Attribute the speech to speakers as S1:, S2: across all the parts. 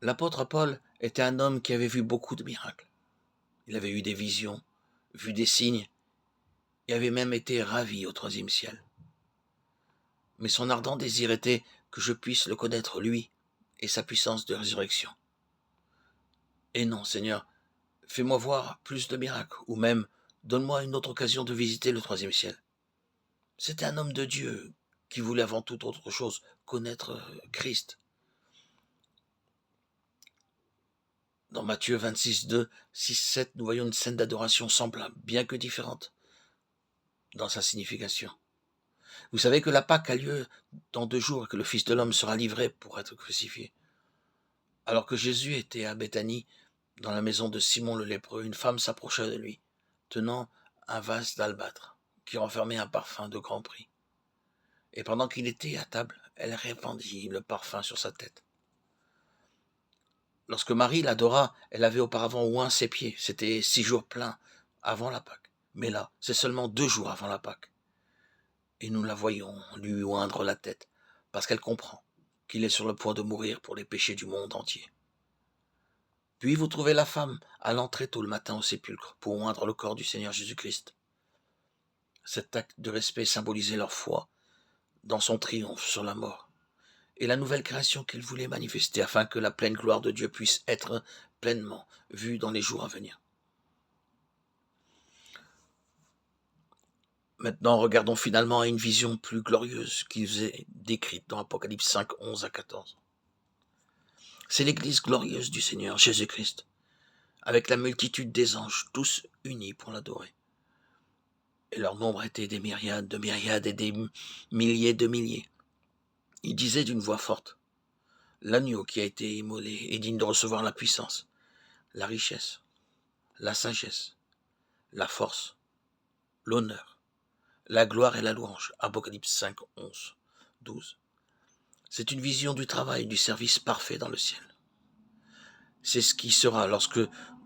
S1: L'apôtre Paul était un homme qui avait vu beaucoup de miracles. Il avait eu des visions, vu des signes, et avait même été ravi au troisième ciel. Mais son ardent désir était que je puisse le connaître lui et sa puissance de résurrection. Et non, Seigneur, fais-moi voir plus de miracles, ou même donne-moi une autre occasion de visiter le troisième ciel. C'était un homme de Dieu qui voulait avant toute autre chose connaître Christ. Dans Matthieu 26, 2, 6, 7, nous voyons une scène d'adoration semblable, bien que différente dans sa signification. Vous savez que la Pâque a lieu dans 2 jours et que le Fils de l'homme sera livré pour être crucifié. Alors que Jésus était à Béthanie, dans la maison de Simon le lépreux, une femme s'approcha de lui, tenant un vase d'albâtre qui renfermait un parfum de grand prix. Et pendant qu'il était à table, elle répandit le parfum sur sa tête. Lorsque Marie l'adora, elle avait auparavant oint ses pieds. C'était 6 jours pleins avant la Pâque. Mais là, c'est seulement 2 jours avant la Pâque. Et nous la voyons lui oindre la tête, parce qu'elle comprend qu'il est sur le point de mourir pour les péchés du monde entier. Puis vous trouvez la femme allant très tôt le matin au sépulcre pour oindre le corps du Seigneur Jésus-Christ. Cet acte de respect symbolisait leur foi dans son triomphe sur la mort et la nouvelle création qu'il voulait manifester afin que la pleine gloire de Dieu puisse être pleinement vue dans les jours à venir. Maintenant, regardons finalement à une vision plus glorieuse qui est décrite dans Apocalypse 5, 11 à 14. C'est l'église glorieuse du Seigneur Jésus-Christ, avec la multitude des anges, tous unis pour l'adorer. Et leur nombre était des myriades de myriades et des milliers de milliers. Ils disaient d'une voix forte, l'agneau qui a été immolé est digne de recevoir la puissance, la richesse, la sagesse, la force, l'honneur, la gloire et la louange. Apocalypse 5, 11, 12. C'est une vision du travail, du service parfait dans le ciel. C'est ce qui sera lorsque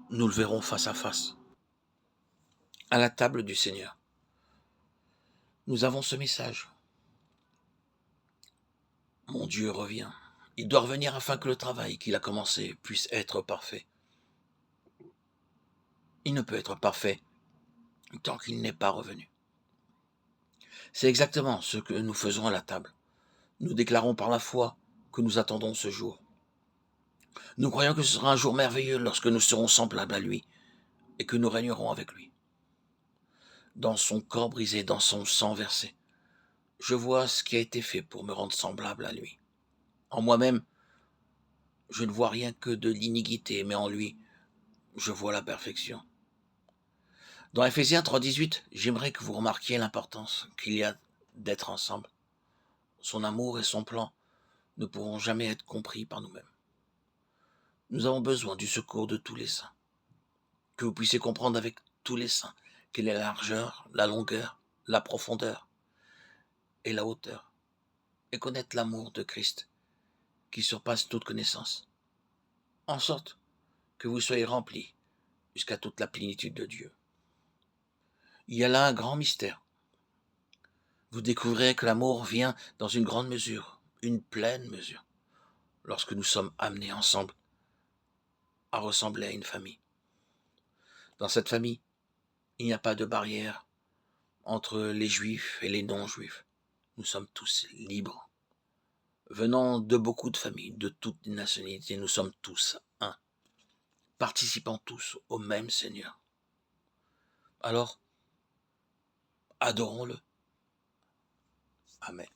S1: nous le verrons face à face, à la table du Seigneur. Nous avons ce message. Mon Dieu revient. Il doit revenir afin que le travail qu'il a commencé puisse être parfait. Il ne peut être parfait tant qu'il n'est pas revenu. C'est exactement ce que nous faisons à la table. Nous déclarons par la foi que nous attendons ce jour. Nous croyons que ce sera un jour merveilleux lorsque nous serons semblables à lui et que nous régnerons avec lui. Dans son corps brisé, dans son sang versé, je vois ce qui a été fait pour me rendre semblable à lui. En moi-même, je ne vois rien que de l'iniquité, mais en lui, je vois la perfection. Dans Ephésiens 3,18, j'aimerais que vous remarquiez l'importance qu'il y a d'être ensemble. Son amour et son plan ne pourront jamais être compris par nous-mêmes. Nous avons besoin du secours de tous les saints. Que vous puissiez comprendre avec tous les saints quelle est la largeur, la longueur, la profondeur et la hauteur, et connaître l'amour de Christ qui surpasse toute connaissance, en sorte que vous soyez remplis jusqu'à toute la plénitude de Dieu. Il y a là un grand mystère. Vous découvrirez que l'amour vient dans une grande mesure, une pleine mesure, lorsque nous sommes amenés ensemble à ressembler à une famille. Dans cette famille, il n'y a pas de barrière entre les juifs et les non-juifs. Nous sommes tous libres. Venant de beaucoup de familles, de toutes les nationalités, nous sommes tous un, participant tous au même Seigneur. Alors, adorons-le. Amen.